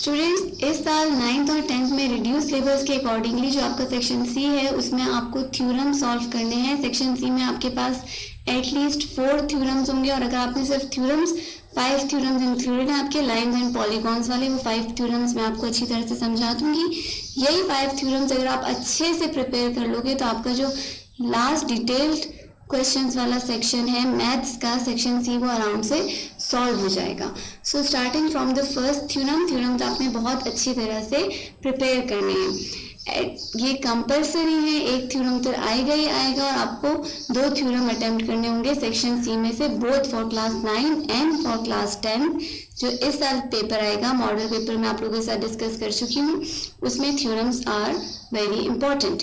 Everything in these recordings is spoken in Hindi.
स्टूडेंट्स, इस साल 9th और 10th में रिड्यूस सिलेबस के अकॉर्डिंगली जो आपका सेक्शन सी है उसमें आपको थ्योरम सॉल्व करने हैं। सेक्शन सी में आपके पास एटलीस्ट 4 थ्योरम्स होंगे और अगर आपने सिर्फ थ्योरम्स 5 थ्योरम्स इंक्लूडेड हैं आपके लाइंस एंड पॉलीगॉन्स वाले, वो 5 थ्योरम्स मैं आपको अच्छी तरह से समझा दूंगी। यही 5 थ्योरम्स अगर आप अच्छे से प्रिपेयर कर लोगे तो आपका जो लास्ट डिटेल्ड क्वेश्चंस वाला सेक्शन है मैथ्स का, सेक्शन सी, वो आराम से सॉल्व हो जाएगा। So starting from the first theorem तो आपने बहुत अच्छी तरह से प्रिपेयर करने हैं। ये कंपलसरी है, एक थ्योरम तो आएगा ही आएगा और आपको 2 थ्योरम अटेम्प्ट करने होंगे सेक्शन सी में से, both for class 9 and for class 10। जो इस साल पेपर आएगा, मॉडल पेपर में आप लोगों के साथ डिस्कस कर चुकी हूँ, उसमें थ्योरम्स आर वेरी इंपॉर्टेंट।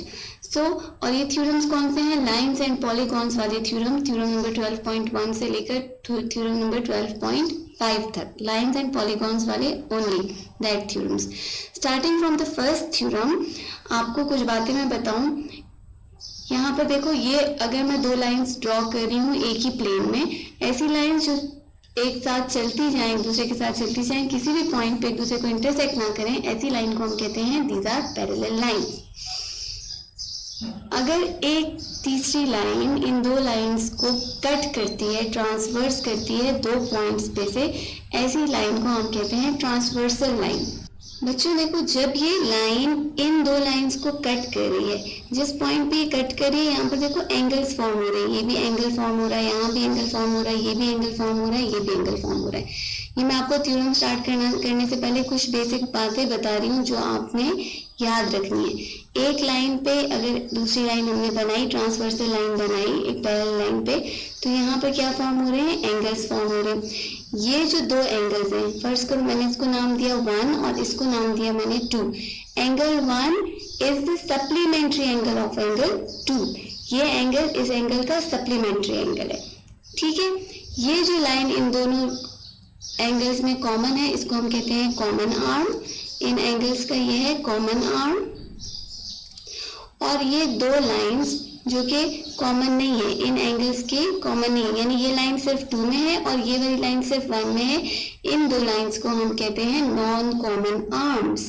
और ये थ्योरम्स कौन से हैं? लाइंस एंड पॉलीगॉन्स वाले थ्योरम नंबर 12.1 से लेकर थ्योरम नंबर 12.5 तक, लाइंस एंड पॉलीगॉन्स वाले only that theorems. Starting from the first theorem आपको कुछ बातें मैं बताऊं। यहाँ पर देखो, ये अगर मैं 2 लाइंस ड्रॉ कर रही हूँ एक ही प्लेन में, ऐसी लाइंस जो एक साथ चलती जाएं, एक दूसरे के साथ चलती जाएं, किसी भी पॉइंट पे एक दूसरे को इंटरसेक्ट ना करें, ऐसी लाइन को हम कहते हैं दीज आर पैरेलल लाइंस। अगर एक तीसरी लाइन इन 2 लाइंस को कट करती है, ट्रांसवर्स करती है 2 पॉइंट्स पे से, ऐसी लाइन को हम कहते हैं ट्रांसवर्सल लाइन। बच्चों देखो, जब ये लाइन इन 2 लाइंस को कट कर रही है, जिस पॉइंट पे ये कट कर रही है, यहाँ पर देखो एंगल्स फॉर्म हो रहे हैं, ये भी एंगल फॉर्म हो रहा है, यहाँ भी एंगल फॉर्म हो रहा है, ये भी एंगल फॉर्म हो रहा है, ये भी एंगल फॉर्म हो रहा है। ये मैं आपको थ्योरम स्टार्ट करने से पहले कुछ बेसिक बातें बता रही हूँ जो आपने याद रखनी है। एक लाइन पे अगर दूसरी लाइन हमने बनाई, ट्रांसवर्सल लाइन बनाई एक पैरेलल लाइन पे, तो यहाँ पर क्या फॉर्म हो रहे हैं? एंगल्स फॉर्म हो रहे हैं। ये जो 2 एंगल्स हैं, फर्स्ट करो, मैंने इसको नाम दिया 1 और इसको नाम दिया मैंने 2। Angle 1 is the supplementary angle of angle 2। ये एंगल इस एंगल का सप्लीमेंट्री एंगल है, ठीक है। ये जो लाइन इन दोनों एंगल्स में कॉमन है, इसको हम कहते हैं कॉमन आर्म। इन एंगल्स का ये है कॉमन आर्म। और ये 2 लाइंस जो कि कॉमन नहीं है, इन एंगल्स के कॉमन नहीं है, यानी ये लाइन सिर्फ 2 में है और ये वाली लाइन सिर्फ 1 में है। इन 2 लाइंस को हम कहते हैं non common arms.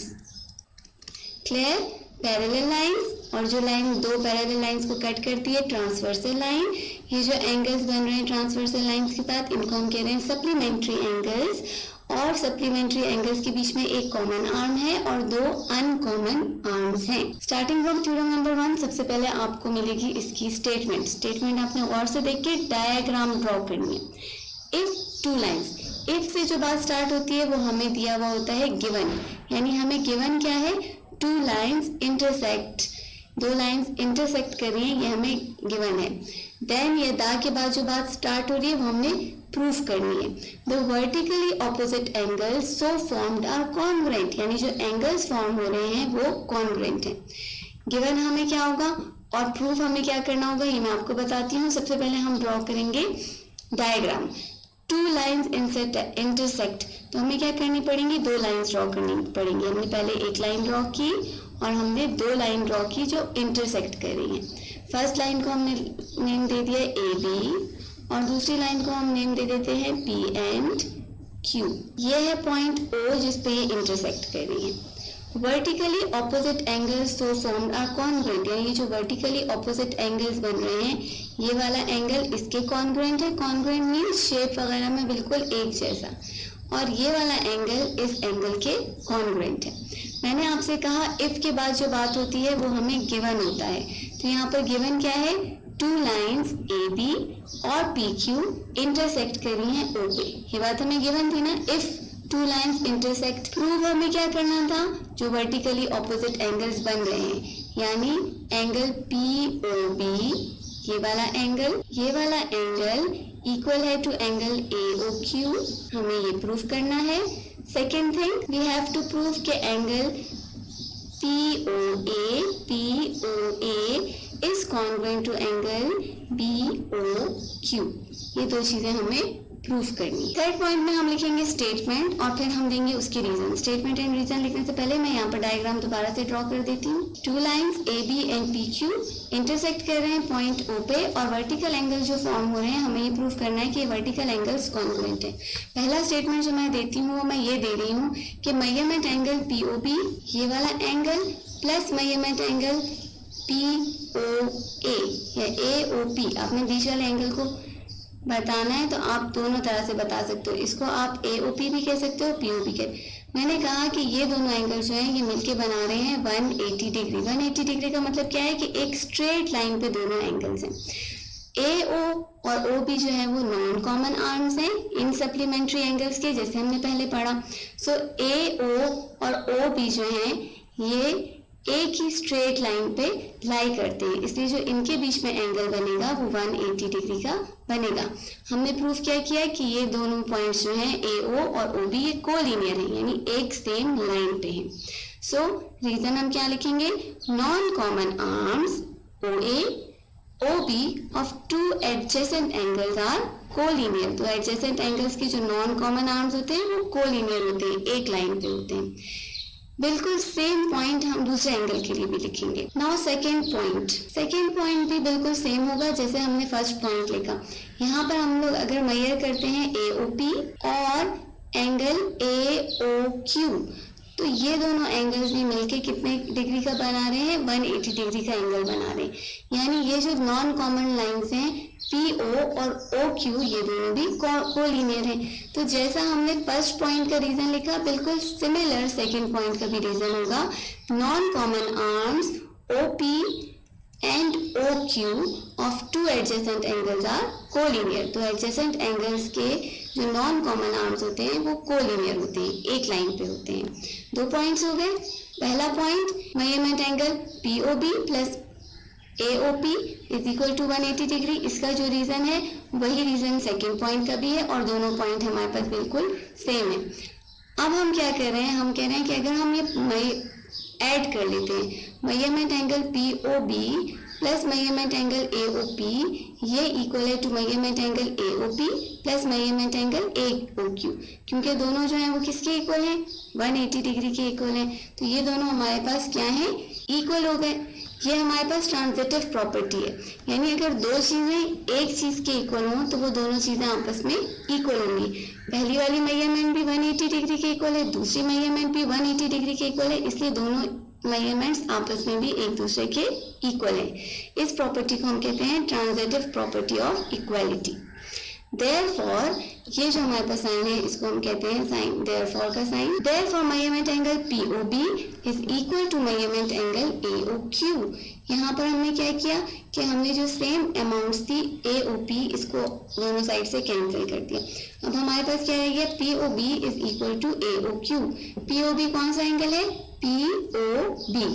Clear? Parallel lines, और जो लाइन 2 पैरेलल लाइंस को कट करती है ट्रांसवर्सल लाइन। ये जो एंगल्स बन रहे हैं ट्रांसवर्सल लाइंस के साथ, इनको हम कह रहे हैं सप्लीमेंट्री एंगल्स। और सप्लीमेंट्री एंगल्स के बीच में एक कॉमन आर्म है और 2 अनकॉमन आर्म्स हैं। स्टार्टिंग फ्रॉम थ्योरम नंबर 1, सबसे पहले आपको मिलेगी इसकी स्टेटमेंट आपने गौर से देख के डायग्राम ड्रॉ करनी है। इफ 2 लाइंस, इफ से जो बात स्टार्ट होती है वो हमें दिया हुआ होता है गिवन, यानी हमें गिवन क्या है? 2 लाइंस इंटरसेक्ट, 2 लाइंस इंटरसेक्ट कर रही है, ये हमें गिवन है। देन ये दा के बाद जो बात स्टार्ट हो रही है वो हमने प्रूफ करनी है। The vertically opposite angles so formed are congruent, यानी जो एंगल्स फॉर्म हो रहे हैं वो कॉन्ग्रुएंट हैं। गिवन हमें क्या होगा और प्रूफ हमें क्या करना होगा, ये मैं आपको बताती हूँ। सबसे पहले हम ड्रॉ करेंगे डायग्राम। 2 लाइंस इंटरसेक्ट, तो हमें क्या करनी पड़ेंगी? 2 लाइंस ड्रॉ करनी पड़ेंगी। हमने पहले एक लाइन ड्रॉ की और हमने 2 लाइन ड्रॉ की जो इंटरसेक्ट कर रही हैं। फर्स्ट लाइन को हमने नेम दे दिया AB और दूसरी लाइन को हम नेम दे देते हैं P एंड Q। ये है पॉइंट O जिस पे ये इंटरसेक्ट कर रही है। Vertically opposite angles so formed are congruent, यानी ये जो वर्टिकली ऑपोजिट एंगल्स बन रहे हैं, ये वाला एंगल इसके कॉन्ग्रुएंट है। कॉन्ग्रुएंट मीन्स शेप वगैरह में बिल्कुल एक जैसा, और ये वाला एंगल इस एंगल के कॉन्ग्रुएंट है। मैंने आपसे कहा इफ के बाद जो बात होती है वो हमें गिवन होता है, तो यहाँ पर गिवन क्या है? 2 लाइंस AB और PQ इंटरसेक्ट कर रही हैं O पे। ये बात हमें गिवन थी ना, इफ 2 लाइंस इंटरसेक्ट। प्रूव हमें क्या करना था? जो वर्टिकली ऑपोजिट एंगल्स बन रहे हैं, यानी एंगल POB, ये वाला एंगल इक्वल है टू एंगल AOQ। हमें ये प्रूफ करना है। Second thing, we have to prove के angle POA is congruent to angle BOQ। ये 2 चीजें हमें प्रूफ करनी है। थर्ड पॉइंट में हम लिखेंगे स्टेटमेंट और फिर हम देंगे उसके रीजन। स्टेटमेंट एंड रीजन लिखने से पहले मैं यहाँ पर डायग्राम दोबारा से ड्रॉ कर देती हूँ। Two lines A B and P Q intersect कर रहे हैं पॉइंट ओ पे और वर्टिकल एंगल जो फॉर्म हो रहे हैं हमें ये प्रूफ करना है कि वर्टिकल एंगल्स कॉन्ग्रुएंट है। पहला स्टेटमेंट जो मैं देती हूँ वो मैं ये दे रही हूँ कि measurement angle P O B ये वाला angle plus measurement angle P O A या ए ओ पी, आपने बीच वाले एंगल को बताना है तो आप दोनों तरह से बता सकते हो। इसको आप ए ओ पी भी कह सकते हो, पी ओ पी कह। मैंने कहा कि ये दोनों एंगल जो हैं ये मिलके बना रहे हैं 180 डिग्री। 180 डिग्री का मतलब क्या है कि एक स्ट्रेट लाइन पे दोनों एंगल्स हैं। ए ओ और ओ बी जो है वो नॉन कॉमन आर्म्स हैं इन सप्लीमेंट्री एंगल्स के, जैसे हमने पहले पढ़ा। सो ए ओ और ओ बी जो हैं ये एक ही स्ट्रेट लाइन पे लाई करते हैं, इसलिए जो इनके बीच में एंगल बनेगा वो 180 डिग्री का बनेगा। हमने प्रूफ क्या किया कि ये दोनों पॉइंट्स जो हैं ए ओ और ओ बी ये कोलिनियर हैं, यानी एक सेम लाइन पे हैं। सो रीजन हम क्या लिखेंगे, non common arms O A O B of two adjacent angles are collinear. तो एडजेसेंट एंगल्स के जो नॉन कॉमन आर्म्स होते हैं वो कोलिनियर होते हैं, एक लाइन पे होते हैं। बिल्कुल सेम पॉइंट हम दूसरे एंगल के लिए भी लिखेंगे। नाउ सेकेंड पॉइंट भी बिल्कुल सेम होगा जैसे हमने फर्स्ट पॉइंट लिखा। यहाँ पर हम लोग अगर मेजर करते हैं ए ओ पी और एंगल ए ओ क्यू तो ये दोनों एंगल्स भी मिलके कितने डिग्री का बना रहे हैं, 180 डिग्री का एंगल बना रहे हैं। यानी ये जो नॉन कॉमन लाइंस हैं पी ओ और ओ क्यू ये दोनों भी कोलिनियर हैं। तो जैसा हमने फर्स्ट पॉइंट का रीजन लिखा बिल्कुल सिमिलर सेकंड पॉइंट का भी रीजन होगा। Non common arms O P and O Q of two adjacent angles are collinear. तो एडजेसेंट एंगल्स के जो नॉन कॉमन आर्म्स होते हैं वो कोलिनियर होते हैं, एक लाइन पे होते हैं। 2 पॉइंट्स हो गए। पहला point measurement angle P O B plus A O P is equal to 180 degree. इसका जो रीजन है वही रीजन सेकेंड पॉइंट का भी है और दोनों पॉइंट हमारे पास बिल्कुल सेम है। अब हम क्या कर रहे हैं, हम कह रहे हैं कि अगर हम ये ऐड कर लेते हैं measurement angle P O B plus measurement angle A O P ये इक्वल है to measurement angle A O P plus measurement angle A O Q, क्योंकि दोनों जो हैं वो किसके इक्वल हैं, 180 डिग्री के इक्वल हैं। तो ये दोनों हमारे पास क्या है, इक्वल हो गए। ये हमारे पास ट्रांजिटिव प्रॉपर्टी है, यानी अगर दो चीज़ें एक चीज़ के इक्वल हों तो वो दोनों चीज़ें आपस में इक्वल होंगी। पहली वाली मेजरमेंट भी 180 डिग्री के इक्वल है, दूसरी मेजरमेंट भी 180 डिग्री के इक्वल है, इसलिए दोनों मेजरमेंट्स आपस में भी एक दूसरे के इक्वल है। इस प्रॉपर्टी को हम कहते हैं transitive property of equality. Therefore, ये जो हमारे पास साइन है इसको हम कहते हैं साइन therefore का sign. Therefore, measurement angle POB is equal to measurement angle AOQ। यहाँ पर हमने क्या किया कि हमने जो सेम अमाउंट्स थी AOP इसको दोनों साइड से कैंसिल कर दिया। अब हमारे पास क्या रह गया, POB is equal to AOQ। POB कौन सा एंगल है, POB।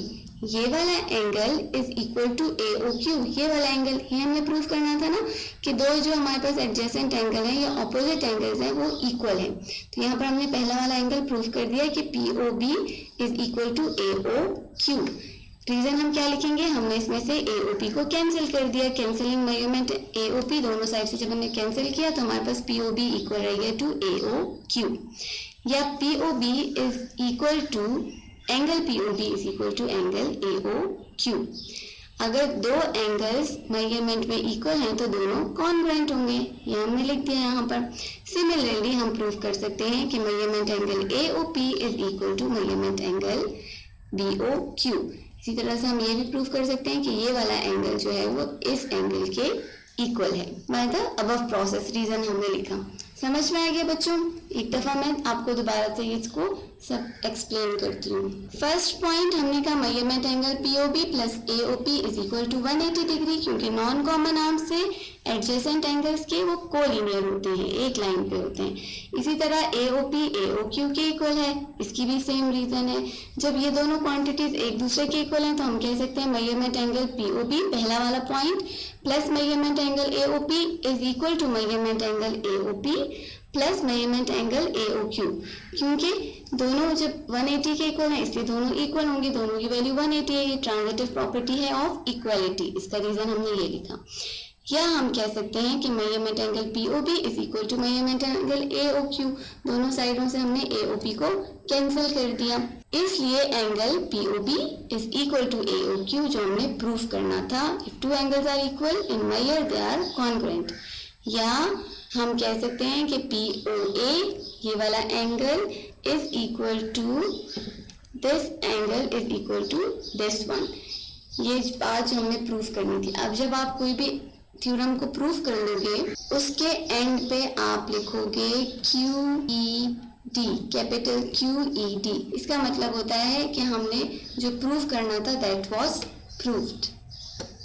ये वाला angle is equal to AOQ। ये वाला एंगल ये हमने प्रूव करना था ना कि दो जो हमारे पास एडजेसेंट एंगल है या ऑपोजिट एंगल्स हैं वो इक्वल है। तो यहाँ पर हमने पहला वाला एंगल प्रूव कर दिया कि POB is equal to AOQ। Reason हम क्या लिखेंगे, हमने इसमें से AOP को कैंसिल कर दिया। कैंसिलिंग मेजरमेंट AOP दोनों साइड से जब हमने कैंसिल किया तो हमारे पास POB इक्वल रह गया टू AOQ, या POB is equal to angle POB is equal to angle AOQ। अगर दो एंगल्स मेजरमेंट में इक्वल हैं तो दोनों कॉन्ग्रुएंट होंगे, ये हमने लिख दिया यहाँ पर। सिमिलरली हम प्रूव कर सकते हैं कि measurement angle AOP is equal to measurement angle BOQ। इसी तरह से हम ये भी प्रूव कर सकते हैं कि ये वाला एंगल जो है वो इस एंगल के इक्वल है। By the above process reason हमने लिखा। समझ में आ गया बच्चों? एक दफा मैं आपको दोबारा से इसको सब एक्सप्लेन करती हूँ। फर्स्ट पॉइंट हमने कहा measurement angle POB plus AOP is equal to 180 degree, क्योंकि नॉन कॉमन आर्म से एडजेसेंट एंगल्स के वो कोलिनियर होते हैं, एक लाइन पे होते हैं। इसी तरह AOP AOQ के इक्वल है, इसकी भी सेम रीजन है। जब ये दोनों क्वांटिटीज एक दूसरे के इक्वल हैं तो हम कह सकते हैं मेजरमेंट एंगल POB पहला वाला point plus measurement angle AOP is equal to measurement angle AOP plus measurement angle AOQ। क्योंकि दोनों जब 180 के इक्वल हैं इसलिए दोनों इक्वल होंगे, दोनों की वैल्यू 180 है। ये ट्रांजिटिव प्रॉपर्टी है ऑफ इक्वालिटी, इसका रीजन हमने ये लिखा। या हम कह सकते हैं कि measurement angle POB is equal to measurement angle AOQ। दोनों साइडों से हमने AOP को कैंसिल कर दिया, इसलिए angle POB is equal to AOQ जो हमने प्रूफ करना था। If two angles are equal in wire they are congruent. या हम कह सकते हैं कि POA ये वाला angle is equal to this angle is equal to this one. ये बात जो हमने प्रूफ करनी थी। अब जब आप कोई भी थ्योरम को प्रूफ कर लोगे, उसके एंड पे आप लिखोगे QED, कैपिटल QED। इसका मतलब होता है कि हमने जो प्रूफ करना था दैट वाज प्रूव्ड।